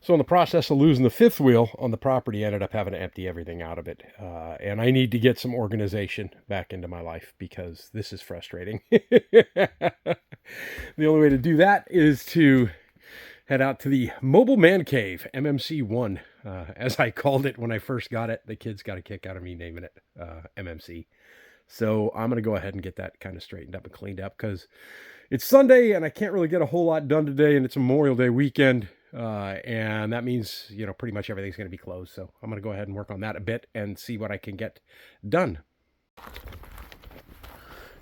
So in the process of losing the fifth wheel on the property, I ended up having to empty everything out of it. And I need to get some organization back into my life because this is frustrating. The only way to do that is to head out to the Mobile Man Cave, MMC1, as I called it when I first got it. The kids got a kick out of me naming it MMC. So I'm going to go ahead and get that kind of straightened up and cleaned up because it's Sunday and I can't really get a whole lot done today, and it's Memorial Day weekend. And that means, pretty much everything's going to be closed. So I'm going to go ahead and work on that a bit and see what I can get done. I'm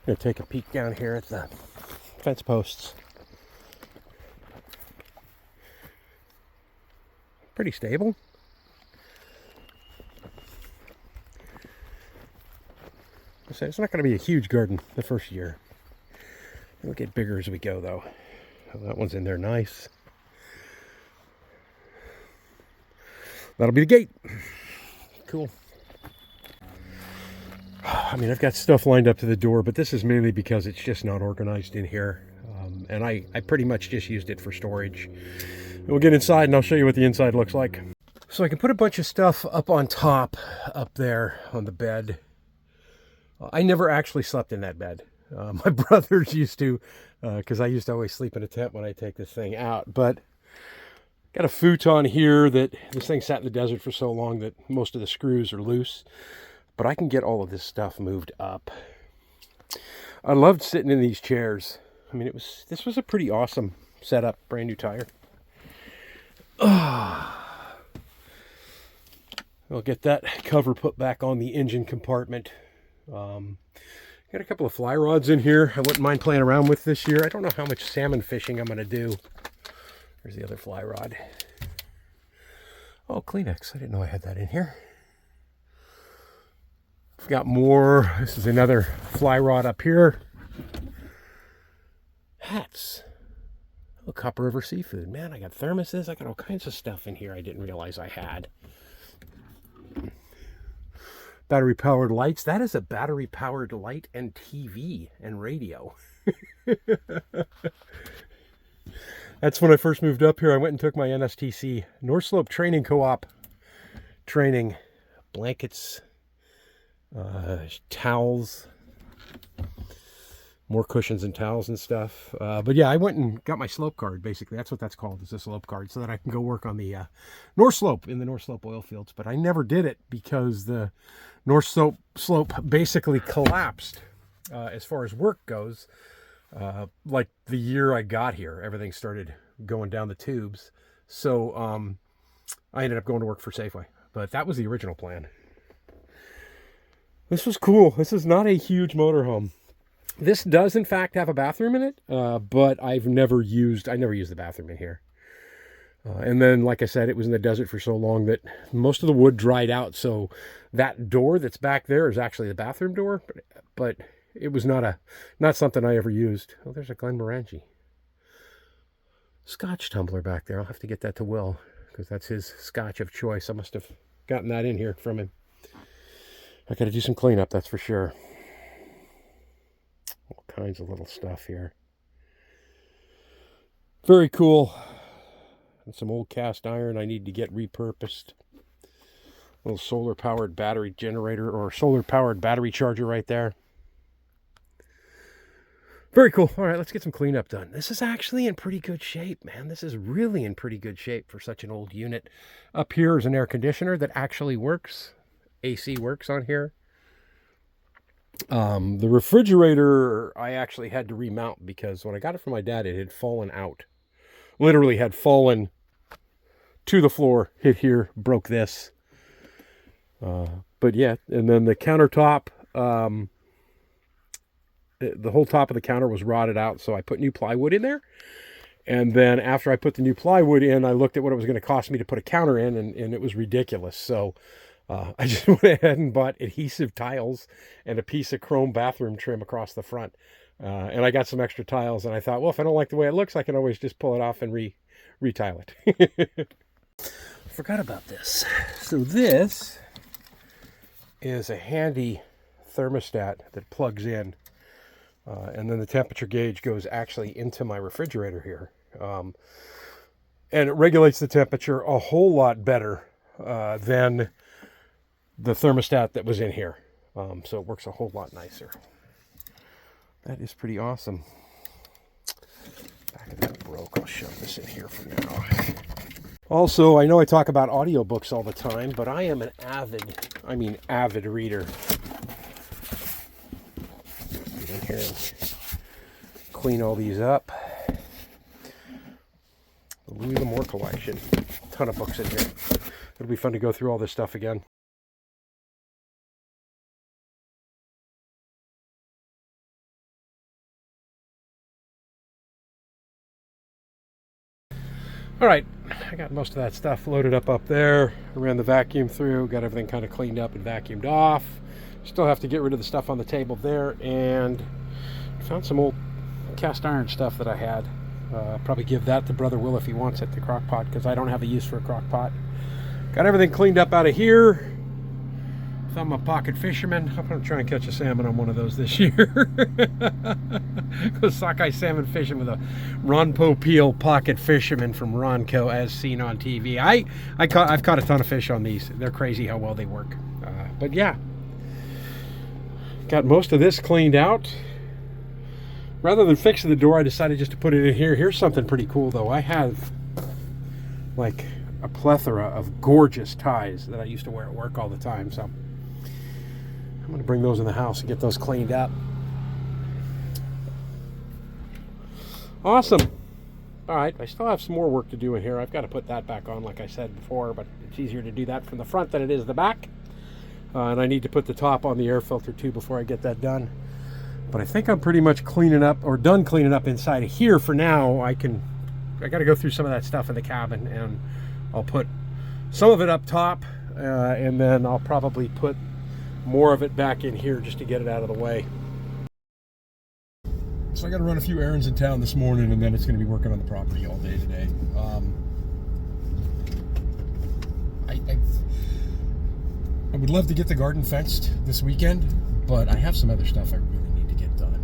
going to take a peek down here at the fence posts. Pretty stable. It's not going to be a huge garden the first year. It'll get bigger as we go, though. That one's in there nice. That'll be the gate. Cool. I mean, I've got stuff lined up to the door, but this is mainly because it's just not organized in here. And I pretty much just used it for storage. We'll get inside and I'll show you what the inside looks like. So I can put a bunch of stuff up on top, up there on the bed. I never actually slept in that bed. My brothers used to, because I used to always sleep in a tent when I take this thing out. But got a futon here that this thing sat in the desert for so long that most of the screws are loose. But I can get all of this stuff moved up. I loved sitting in these chairs. I mean, this was a pretty awesome setup. Brand new tire. I'll get that cover put back on the engine compartment. Got a couple of fly rods in here I wouldn't mind playing around with this year. I don't know how much salmon fishing I'm going to do. There's the other fly rod. Oh, Kleenex. I didn't know I had that in here. I've got more. This is another fly rod up here. Hats. Oh, Copper River Seafood. Man, I got thermoses. I got all kinds of stuff in here I didn't realize I had. Battery powered lights. That is a battery powered light and TV and radio. That's when I first moved up here. I went and took my NSTC North Slope Training Co-op training. Blankets, towels, more cushions and towels and stuff. But yeah, I went and got my slope card, basically. That's what that's called, is a slope card, so that I can go work on the North Slope in the North Slope oil fields. But I never did it because the North Slope basically collapsed as far as work goes. Like the year I got here, everything started going down the tubes. So I ended up going to work for Safeway. But that was the original plan. This was cool. This is not a huge motorhome. This does, in fact, have a bathroom in it, but I never used the bathroom in here. And then, like I said, it was in the desert for so long that most of the wood dried out. So that door that's back there is actually the bathroom door, but it was not something I ever used. Oh, there's a Glenmorangie Scotch tumbler back there. I'll have to get that to Will because that's his Scotch of choice. I must have gotten that in here from him. I got to do some cleanup, that's for sure. All kinds of little stuff here. Very cool. And some old cast iron I need to get repurposed. Little solar powered battery generator or solar powered battery charger right there. Very cool. All right, let's get some cleanup done. This is actually in pretty good shape, man. This is really in pretty good shape for such an old unit. Up here is an air conditioner that actually works. AC works on here. The refrigerator I actually had to remount because when I got it from my dad, it had fallen out. Literally had fallen to the floor, hit here, broke this. But yeah, and then the countertop, the whole top of the counter was rotted out, so I put new plywood in there. And then after I put the new plywood in, I looked at what it was going to cost me to put a counter in, and it was ridiculous. So I just went ahead and bought adhesive tiles and a piece of chrome bathroom trim across the front. And I got some extra tiles, and I thought, well, if I don't like the way it looks, I can always just pull it off and retile it. Forgot about this. So this is a handy thermostat that plugs in. And then the temperature gauge goes actually into my refrigerator here. And it regulates the temperature a whole lot better than the thermostat that was in here. So it works a whole lot nicer. That is pretty awesome. Back of that broke. I'll shove this in here for now. Also, I know I talk about audiobooks all the time, but I am an avid reader. Get in here and clean all these up. The Louis L'Amour collection. A ton of books in here. It'll be fun to go through all this stuff again. All right, I got most of that stuff loaded up there. I ran the vacuum through, got everything kind of cleaned up and vacuumed off. Still have to get rid of the stuff on the table there, and found some old cast iron stuff that I had. Probably give that to Brother Will if he wants it, the crock pot, because I don't have a use for a crock pot. Got everything cleaned up out of here. I'm a pocket fisherman. I'm going to try and catch a salmon on one of those this year. Go sockeye salmon fishing with a Ron Popeil pocket fisherman from Ronco, as seen on TV. I've caught a ton of fish on these. They're crazy how well they work. But yeah, got most of this cleaned out. Rather than fixing the door, I decided just to put it in here. Here's something pretty cool, though. I have like a plethora of gorgeous ties that I used to wear at work all the time. So I'm going to bring those in the house and get those cleaned up. Awesome. All right, I still have some more work to do in here. I've got to put that back on, like I said before, but it's easier to do that from the front than it is the back. And I need to put the top on the air filter too before I get that done. But I think I'm pretty much cleaning up, or done cleaning up inside of here for now. I got to go through some of that stuff in the cabin, and I'll put some of it up top, and then I'll probably put more of it back in here just to get it out of the way. So I got to run a few errands in town this morning, and then it's going to be working on the property all day today. I would love to get the garden fenced this weekend, but I have some other stuff I really need to get done.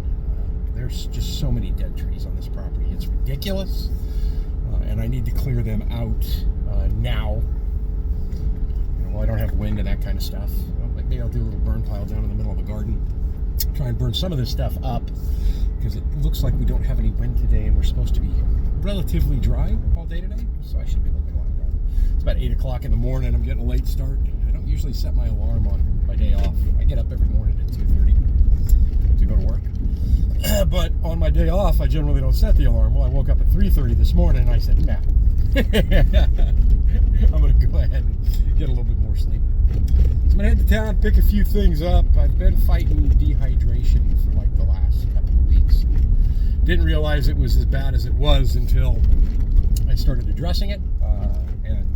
There's just so many dead trees on this property. It's ridiculous, and I need to clear them out now. Well, I don't have wind and that kind of stuff. Maybe I'll do a little burn pile down in the middle of the garden. Try and burn some of this stuff up, because it looks like we don't have any wind today, and we're supposed to be relatively dry all day today, so I should be looking like that. It's about 8 o'clock in the morning. I'm getting a late start. I don't usually set my alarm on my day off. I get up every morning at 2:30 to go to work. But on my day off, I generally don't set the alarm. Well, I woke up at 3:30 this morning, and I said, nah. I'm going to go ahead and get a little bit more sleep. So I'm going to head to town, pick a few things up. I've been fighting dehydration for like the last couple of weeks. Didn't realize it was as bad as it was until I started addressing it, and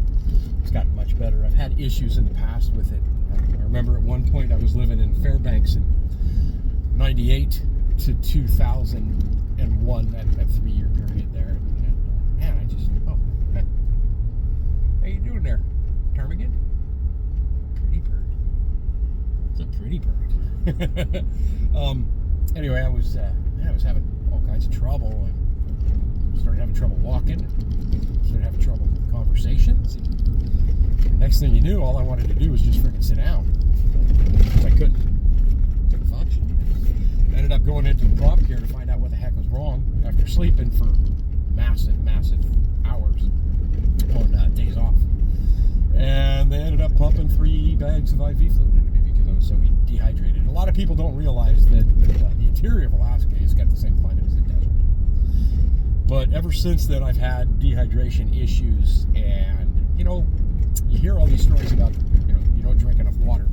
it's gotten much better. I've had issues in the past with it. I remember at one point I was living in Fairbanks in 98 to 2001, that 3-year period there. And man, I just, hey, how you doing there, ptarmigan? Pretty bird. It's a pretty bird. Anyway, I was having all kinds of trouble. I started having trouble walking. Started having trouble with conversations. And the next thing you knew, all I wanted to do was just freaking sit down. I couldn't function. I ended up going into the crop care to find out what the heck was wrong after sleeping for massive hours on days off. And they ended up pumping 3 bags of IV fluid into me because I was so dehydrated. A lot of people don't realize that the interior of Alaska has got the same climate as the desert. But ever since then, I've had dehydration issues, and you hear all these stories about you don't drink enough water,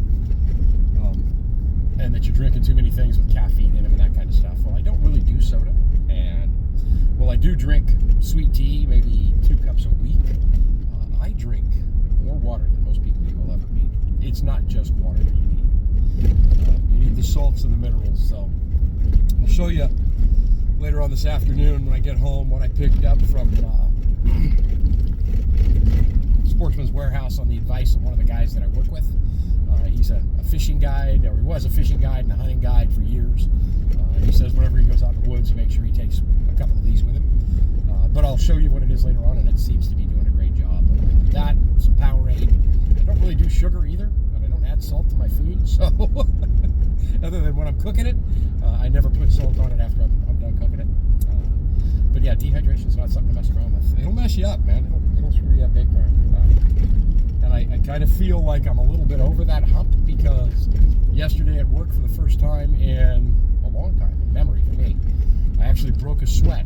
and that you're drinking too many things with caffeine in them and that kind of stuff. Well, I don't really do soda, and I do drink sweet tea, maybe 2 cups a week. I drink more water than most people will ever need. It's not just water that you need. You need the salts and the minerals. So I'll show you later on this afternoon when I get home what I picked up from Sportsman's Warehouse on the advice of one of the guys that I work with. He's a fishing guide, or he was a fishing guide and a hunting guide for years. He says whenever he goes out in the woods, he makes sure he takes a couple of these with him. But I'll show you what it is later on, and it seems to be doing use sugar either, and I don't add salt to my food. So, other than when I'm cooking it, I never put salt on it after I'm done cooking it. But yeah, dehydration is not something to mess around with. It'll mess you up, man. It'll screw you up big time. And I kind of feel like I'm a little bit over that hump, because yesterday at work, for the first time in a long time, in memory for me, I actually broke a sweat.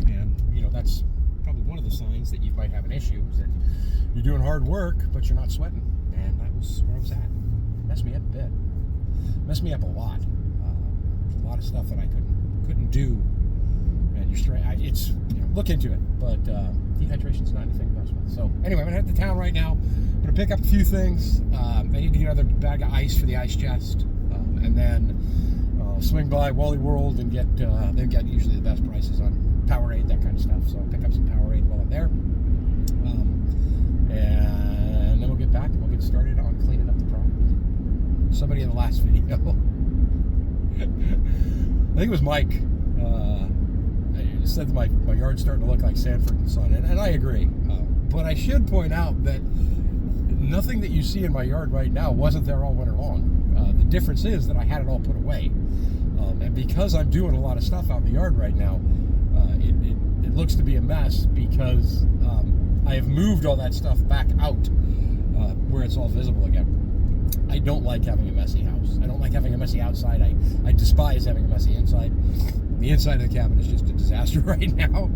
And, you know, that's probably one of the signs that you might have an issue, is that you're doing hard work, but you're not sweating. And that was where I was at. It messed me up a bit. It messed me up a lot. There's a lot of stuff that I couldn't do. And you're straight. It's, you know, look into it. But dehydration's not anything to mess with. So anyway, I'm gonna head to town right now. I'm gonna pick up a few things. I need to get another bag of ice for the ice chest, and then swing by Wally World and get. They've got usually the best prices on Powerade, that kind of stuff. So I'll pick up some Powerade while I'm there, and then we'll get back and we'll get started on cleaning up the property. Somebody in the last video, I think it was Mike, said that my yard's starting to look like Sanford and Son, and I agree. But I should point out that nothing that you see in my yard right now wasn't there all winter long. The difference is that I had it all put away. And because I'm doing a lot of stuff out in the yard right now, it looks to be a mess, because I have moved all that stuff back out where it's all visible again. I don't like having a messy house. I don't like having a messy outside. I despise having a messy inside. The inside of the cabin is just a disaster right now.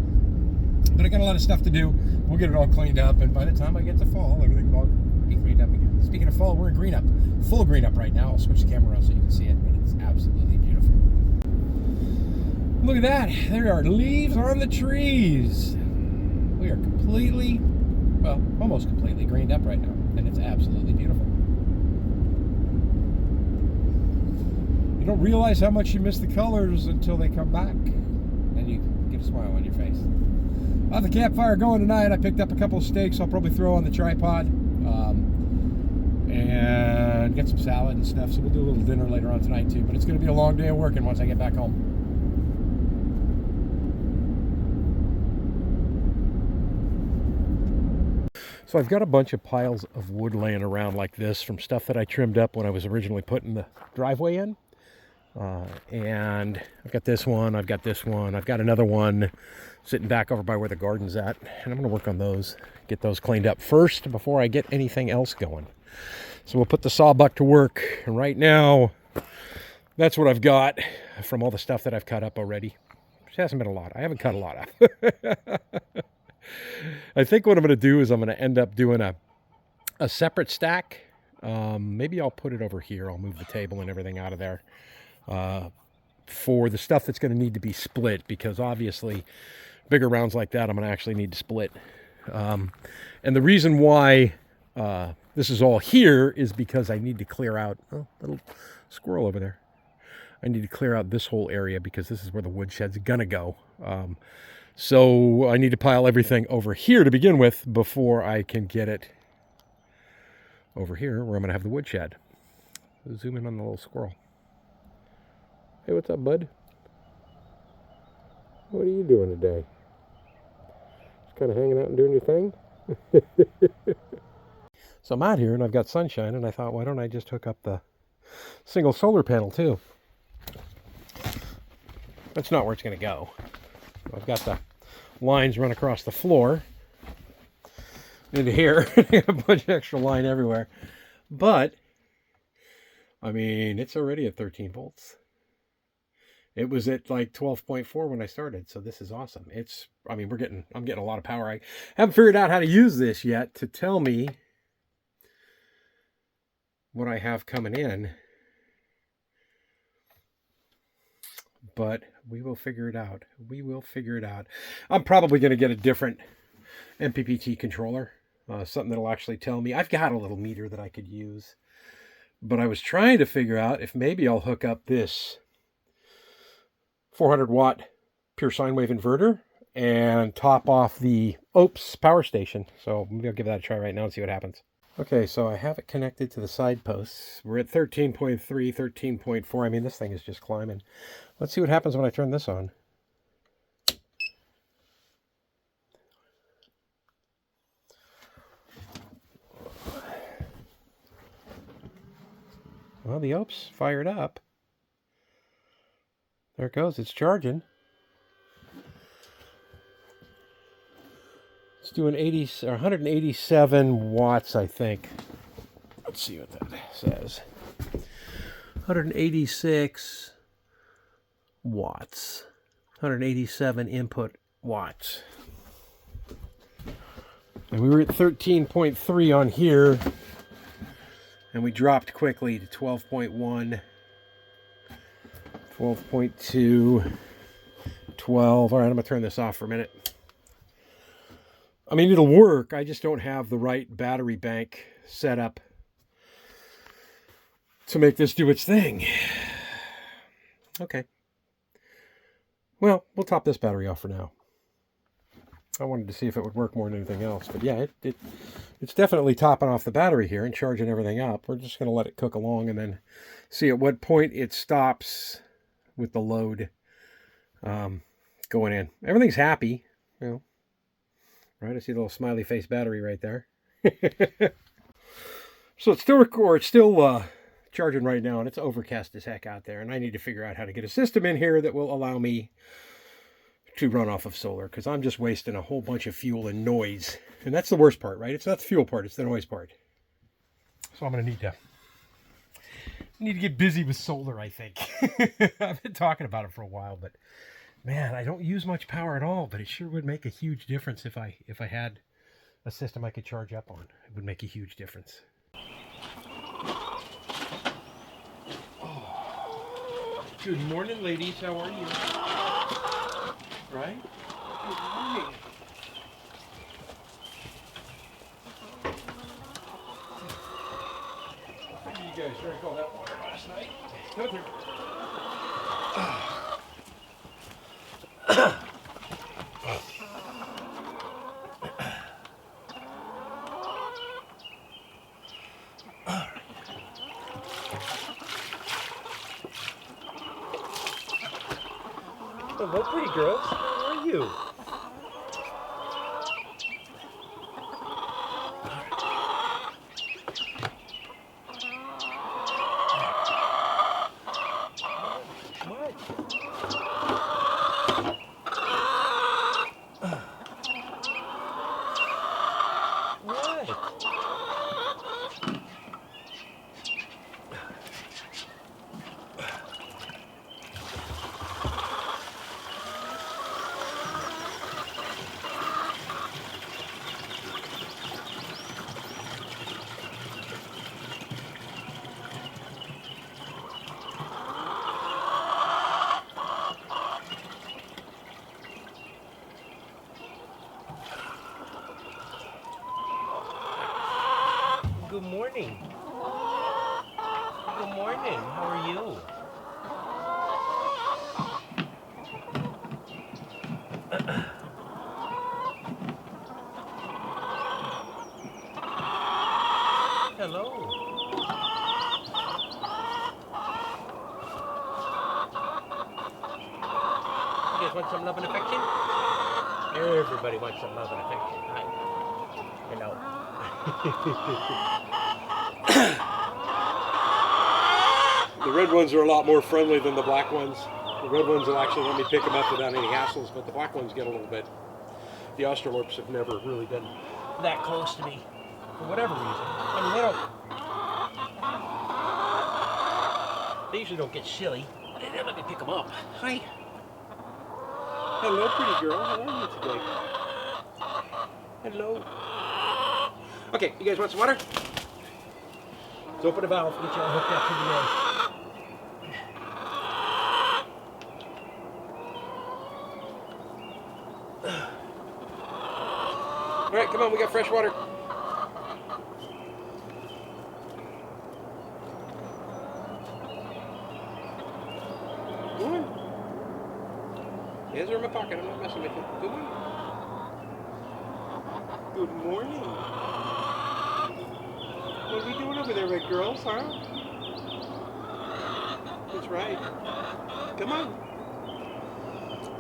But I got a lot of stuff to do. We'll get it all cleaned up, and by the time I get to fall, everything will be cleaned up again. Speaking of fall, we're in green up. Full green up right now. I'll switch the camera around so you can see it, but it's absolutely beautiful. Look at that. There are leaves on the trees. We are completely, well, almost completely greened up right now, and it's absolutely beautiful. You don't realize how much you miss the colors until they come back, and you get a smile on your face. I'll have the campfire going tonight. I picked up a couple of steaks I'll probably throw on the tripod, and get some salad and stuff. So we'll do a little dinner later on tonight too, but it's going to be a long day of working once I get back home. So I've got a bunch of piles of wood laying around like this from stuff that I trimmed up when I was originally putting the driveway in. And I've got this one, I've got this one, I've got another one sitting back over by where the garden's at. And I'm going to work on those, get those cleaned up first before I get anything else going. So we'll put the sawbuck to work. And right now, that's what I've got from all the stuff that I've cut up already. Which hasn't been a lot. I haven't cut a lot up. I think what I'm going to do is I'm going to end up doing a separate stack. Maybe I'll put it over here. I'll move the table and everything out of there. For the stuff that's going to need to be split, because obviously bigger rounds like that I'm going to actually need to split. And the reason why this is all here is because I need to clear out, oh, little squirrel over there. I need to clear out this whole area because this is where the woodshed's going to go. So I need to pile everything over here to begin with before I can get it over here where I'm going to have the woodshed. Zoom in on the little squirrel. Hey, what's up, bud? What are you doing today? Just kind of hanging out and doing your thing? So I'm out here and I've got sunshine, and I thought, why don't I just hook up the single solar panel too? That's not where it's going to go. I've got the lines run across the floor into here. A bunch of extra line everywhere. But, I mean, it's already at 13 volts. It was at like 12.4 when I started, so this is awesome. I mean, I'm getting a lot of power. I haven't figured out how to use this yet to tell me what I have coming in, but we will figure it out. We will figure it out. I'm probably going to get a different MPPT controller, something that'll actually tell me. I've got a little meter that I could use, but I was trying to figure out if maybe I'll hook up this 400 watt pure sine wave inverter and top off the OPS power station. So maybe I'll give that a try right now and see what happens. Okay, so I have it connected to the side posts. We're at 13.3, 13.4. I mean, this thing is just climbing. Let's see what happens when I turn this on. Well, the Ope's fired up. There it goes. It's charging. It's doing 187 watts, I think. Let's see what that says. 186 watts. 187 input watts. And we were at 13.3 on here. And we dropped quickly to 12.1, 12.2, 12. All right, I'm going to turn this off for a minute. I mean, it'll work. I just don't have the right battery bank set up to make this do its thing. Okay. Well, we'll top this battery off for now. I wanted to see if it would work more than anything else. But yeah, it's definitely topping off the battery here and charging everything up. We're just going to let it cook along and then see at what point it stops with the load going in. Everything's happy, you know. Right, I see the little smiley face battery right there. So it's still charging right now, and it's overcast as heck out there. And I need to figure out how to get a system in here that will allow me to run off of solar, because I'm just wasting a whole bunch of fuel and noise. And that's the worst part, right? It's not the fuel part, it's the noise part. So I'm going to need to get busy with solar, I think. I've been talking about it for a while, but man, I don't use much power at all, but it sure would make a huge difference if I had a system I could charge up on. It would make a huge difference. Oh. Good morning, ladies. How are you? Right? Good morning. You guys drank all that water last night? No, hello, pretty girls. How are you? Good morning. Good morning. How are you? Hello. You guys want some love and affection? Everybody wants some love and affection. Hi. Hello. The red ones are a lot more friendly than the black ones. The red ones will actually let me pick them up without any hassles, but the black ones get a little bit. The Australorps have never really been that close to me, for whatever reason. I mean, they usually don't get silly. They let me pick them up. Hi. Hello, pretty girl. How are you today? Hello. Okay, you guys want some water? Let's open the valve, get you all hooked up to the end. All right, come on, we got fresh water. Come on. Hands are in my pocket, I'm not messing with you. Come on. Good morning. What are we doing over there, red girls, huh? That's right. Come on.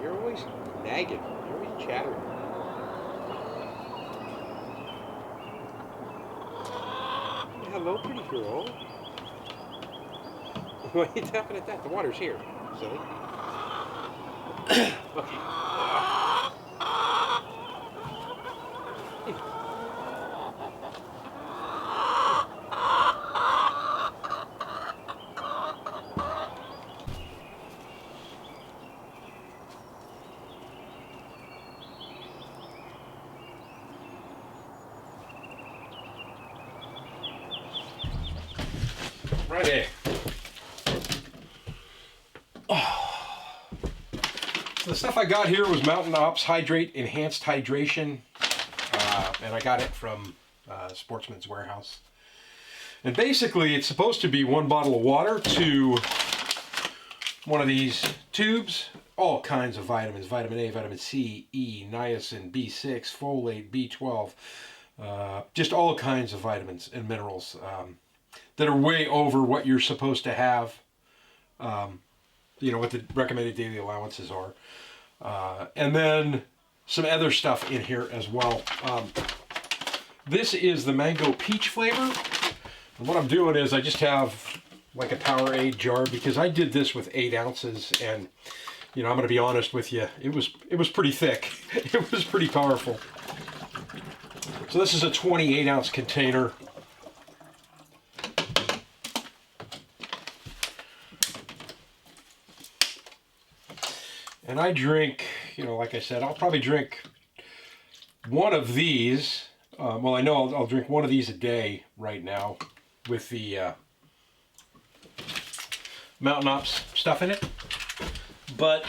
You're always nagging. You're always chattering. Hello, pretty girl. Why are you tapping at that? The water's here, silly. Okay. Righty. So the stuff I got here was Mountain Ops Hydrate Enhanced Hydration, and I got it from Sportsman's Warehouse. And basically, it's supposed to be 1 bottle of water to one of these tubes, all kinds of vitamins: vitamin A, vitamin C, E, niacin, B6, folate, B12, just all kinds of vitamins and minerals that are way over what you're supposed to have, what the recommended daily allowances are. And then some other stuff in here as well. This is the mango peach flavor. And what I'm doing is I just have like a Powerade jar, because I did this with 8 ounces, and I'm going to be honest with you, it was pretty thick. It was pretty powerful. So this is a 28-ounce container. And I drink, like I said, I'll probably drink one of these. Well, I know I'll drink one of these a day right now with the Mountain Ops stuff in it. But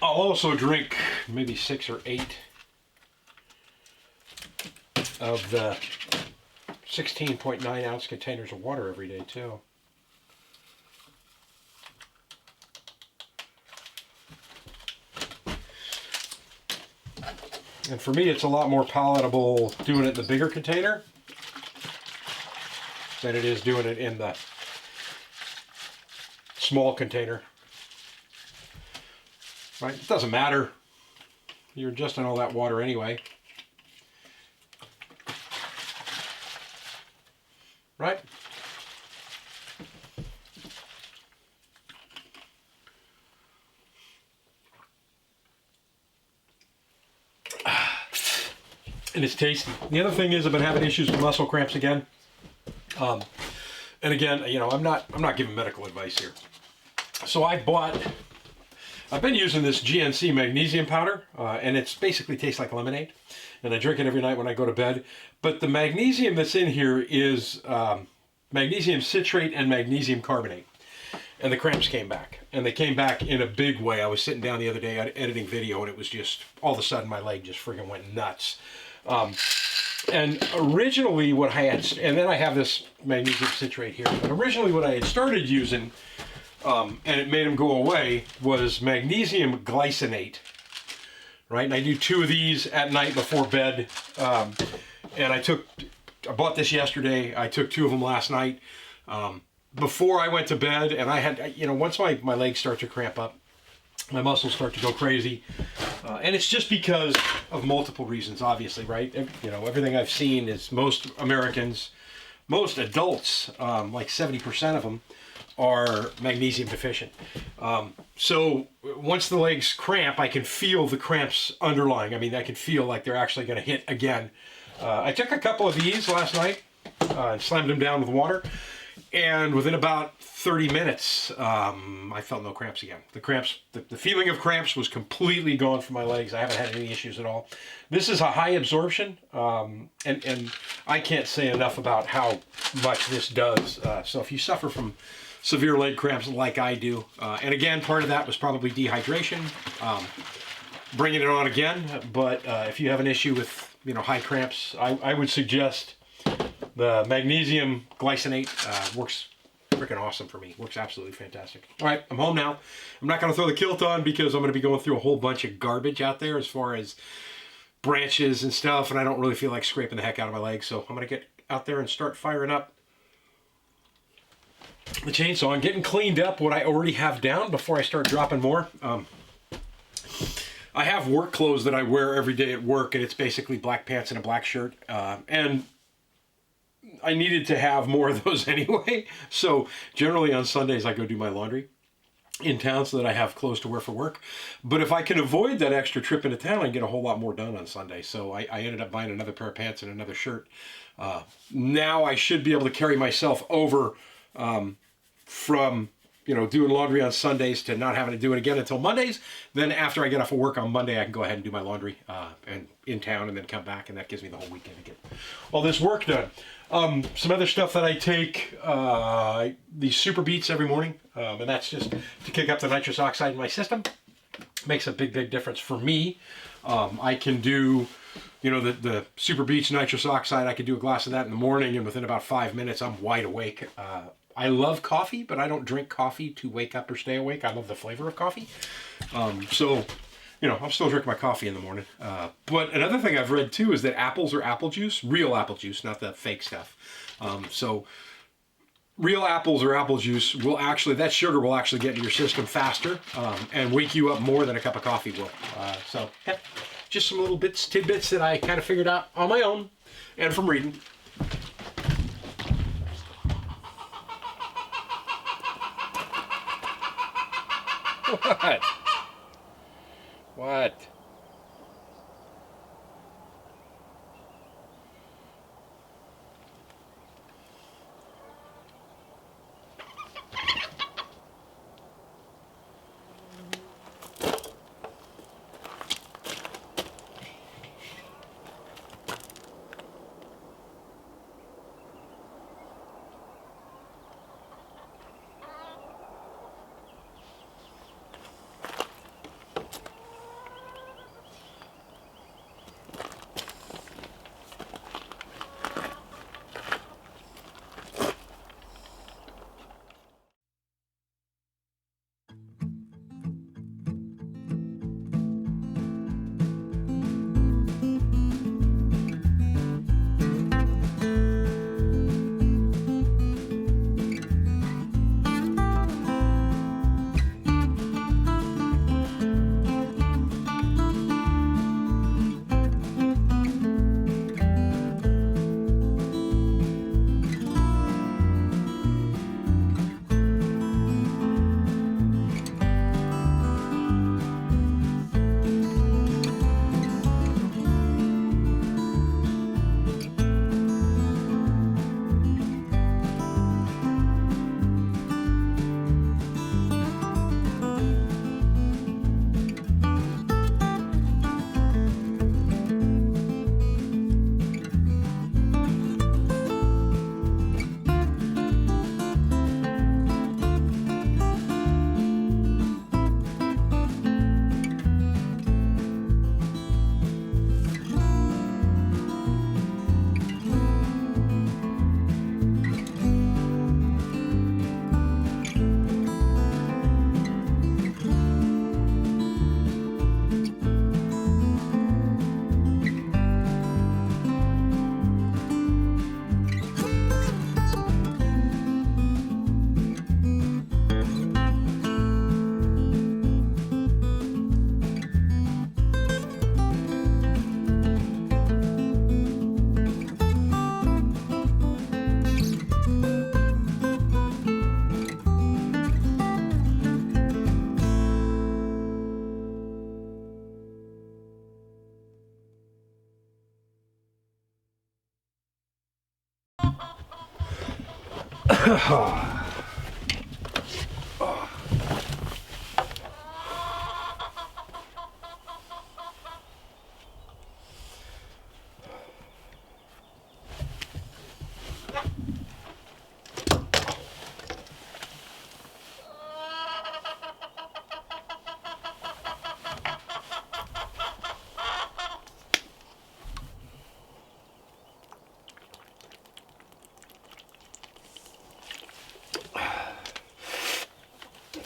I'll also drink maybe 6 or 8 of the 16.9 ounce containers of water every day too. And for me, it's a lot more palatable doing it in the bigger container than it is doing it in the small container. Right? It doesn't matter. You're adjusting all that water anyway. Right? And it's tasty. The other thing is, I've been having issues with muscle cramps again. And again, I'm not giving medical advice here. So I've been using this GNC magnesium powder, and it's basically tastes like lemonade. And I drink it every night when I go to bed. But the magnesium that's in here is magnesium citrate and magnesium carbonate. And the cramps came back. And they came back in a big way. I was sitting down the other day editing video, and it was just, all of a sudden my leg just freaking went nuts. And originally what I had, and then I have this magnesium citrate here, but originally what I had started using, and it made them go away, was magnesium glycinate, right? And I do 2 of these at night before bed, and I bought this yesterday, I took 2 of them last night, before I went to bed, and I had, once my legs start to cramp up, my muscles start to go crazy, and it's just because of multiple reasons, obviously, right? Everything I've seen is most Americans, most adults, like 70% of them, are magnesium deficient. So once the legs cramp, I can feel the cramps underlying. I mean, I can feel like they're actually going to hit again. I took a couple of these last night and slammed them down with water. And within about 30 minutes, I felt no cramps again. The cramps, the feeling of cramps was completely gone from my legs. I haven't had any issues at all. This is a high absorption, and I can't say enough about how much this does. So if you suffer from severe leg cramps like I do, and again, part of that was probably dehydration, bringing it on again. But if you have an issue with high cramps, I would suggest the magnesium glycinate. Works freaking awesome for me. Works absolutely fantastic. All right, I'm home now. I'm not going to throw the kilt on because I'm going to be going through a whole bunch of garbage out there as far as branches and stuff, and I don't really feel like scraping the heck out of my legs, so I'm going to get out there and start firing up the chainsaw and getting cleaned up what I already have down before I start dropping more. I have work clothes that I wear every day at work, and it's basically black pants and a black shirt, and I needed to have more of those anyway. So generally on Sundays, I go do my laundry in town so that I have clothes to wear for work. But if I can avoid that extra trip into town, I can get a whole lot more done on Sunday. So I ended up buying another pair of pants and another shirt. Now I should be able to carry myself over from doing laundry on Sundays to not having to do it again until Mondays. Then after I get off of work on Monday, I can go ahead and do my laundry and in town, and then come back, and that gives me the whole weekend to get all this work done. Some other stuff that I take, these super beets every morning, and that's just to kick up the nitrous oxide in my system. Makes a big difference for me. I can do, the super beets nitrous oxide. I could do a glass of that in the morning, and within about 5 minutes, I'm wide awake. I love coffee, but I don't drink coffee to wake up or stay awake. I love the flavor of coffee. I'm still drinking my coffee in the morning. But another thing I've read too is that apples are apple juice, real apple juice, not the fake stuff. So real apples or apple juice that sugar will actually get into your system faster and wake you up more than a cup of coffee will. Just some little tidbits that I kind of figured out on my own and from reading. What? What?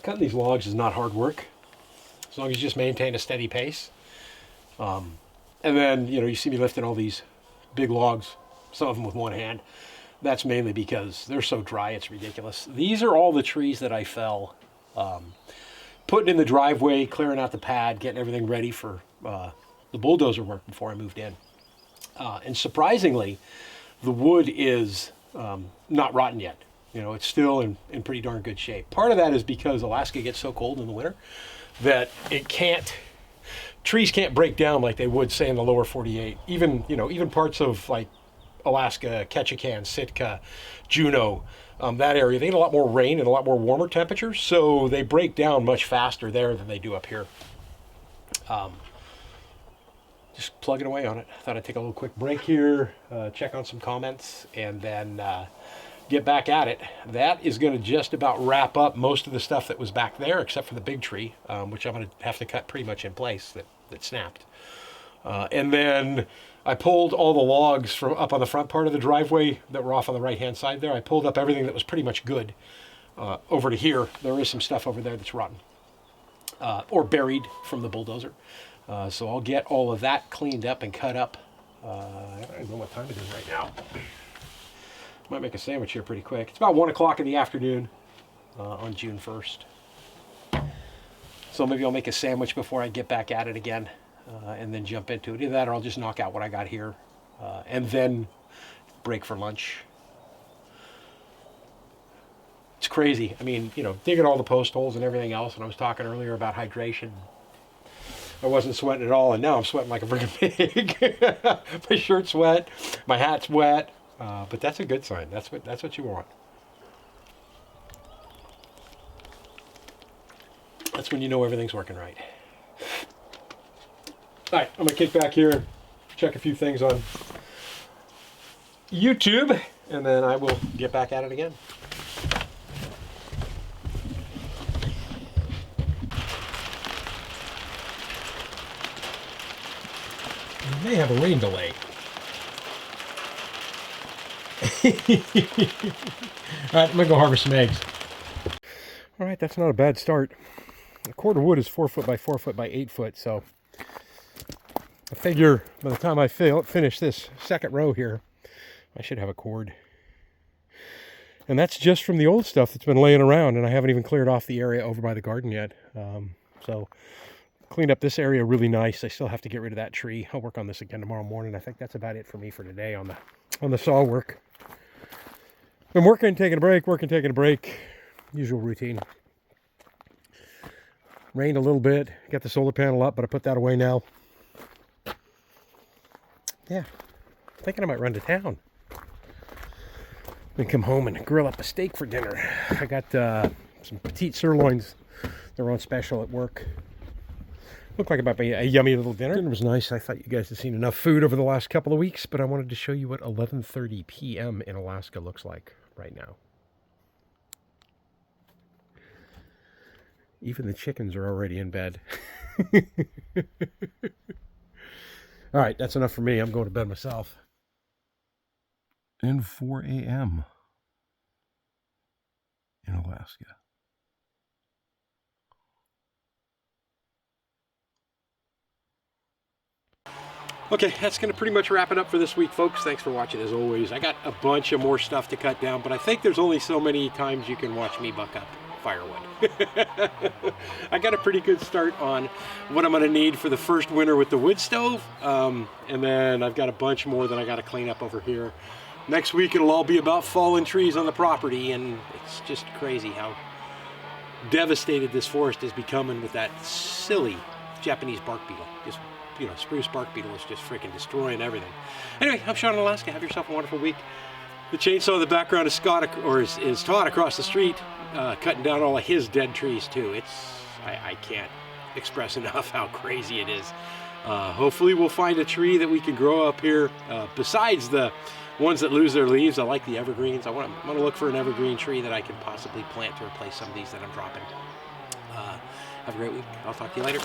Cutting these logs is not hard work, as long as you just maintain a steady pace. And then, you see me lifting all these big logs, some of them with one hand. That's mainly because they're so dry, it's ridiculous. These are all the trees that I fell, putting in the driveway, clearing out the pad, getting everything ready for the bulldozer work before I moved in. And surprisingly, the wood is not rotten yet. You know, it's still in pretty darn good shape. Part of that is because Alaska gets so cold in the winter that trees can't break down like they would, say, in the lower 48. Even, you know, even parts of like Alaska, Ketchikan, Sitka, Juneau, that area, they get a lot more rain and a lot more warmer temperatures, so they break down much faster there than they do up here. Just plugging away on it. I thought I'd take a little quick break here, check on some comments, and then get back at it. That is going to just about wrap up most of the stuff that was back there, except for the big tree, which I'm going to have to cut pretty much in place that snapped. And then I pulled all the logs from up on the front part of the driveway that were off on the right-hand side there. I pulled up everything that was pretty much good over to here. There is some stuff over there that's rotten or buried from the bulldozer. So I'll get all of that cleaned up and cut up. I don't know what time it is right now. Might make a sandwich here pretty quick. It's about 1 o'clock in the afternoon on June 1st. So maybe I'll make a sandwich before I get back at it again and then jump into it. Either that or I'll just knock out what I got here and then break for lunch. It's crazy. I mean, you know, digging all the post holes and everything else, and I was talking earlier about hydration. I wasn't sweating at all, and now I'm sweating like a freaking pig. My shirt's wet, my hat's wet. But that's a good sign. That's what you want. That's when you know everything's working right. All right, I'm gonna kick back here, check a few things on YouTube, and then I will get back at it again. We may have a rain delay. All right, I'm gonna go harvest some eggs. All right, that's not a bad start. A cord of wood is 4 foot by 4 foot by 8 foot, so I figure by the time I finish this second row here, I should have a cord. And that's just from the old stuff that's been laying around, and I haven't even cleared off the area over by the garden yet. So cleaned up this area really nice. I still have to get rid of that tree. I'll work on this again tomorrow morning. I think that's about it for me for today on the saw work. Been working, taking a break, usual routine. Rained a little bit, got the solar panel up, but I put that away now. Yeah, thinking I might run to town. Then come home and grill up a steak for dinner. I got some petite sirloins. They're on special at work. Looked like about a yummy little dinner. Dinner was nice. I thought you guys had seen enough food over the last couple of weeks, but I wanted to show you what 11:30 p.m. in Alaska looks like right now. Even the chickens are already in bed. All right, that's enough for me. I'm going to bed myself. And 4 a.m. in Alaska. Okay, that's going to pretty much wrap it up for this week, folks. Thanks for watching, as always. I got a bunch of more stuff to cut down, but I think there's only so many times you can watch me buck up firewood. I got a pretty good start on what I'm going to need for the first winter with the wood stove, and then I've got a bunch more that I got to clean up over here. Next week, it'll all be about fallen trees on the property, and it's just crazy how devastated this forest is becoming with that silly Japanese bark beetle. Just, you know, spruce bark beetle is just freaking destroying everything. Anyway, I'm Sean in Alaska. Have yourself a wonderful week. The chainsaw in the background is is Todd across the street, cutting down all of his dead trees too. I can't express enough how crazy it is. Hopefully we'll find a tree that we can grow up here besides the ones that lose their leaves. I like the evergreens. I want to look for an evergreen tree that I can possibly plant to replace some of these that I'm dropping. Have a great week. I'll talk to you later.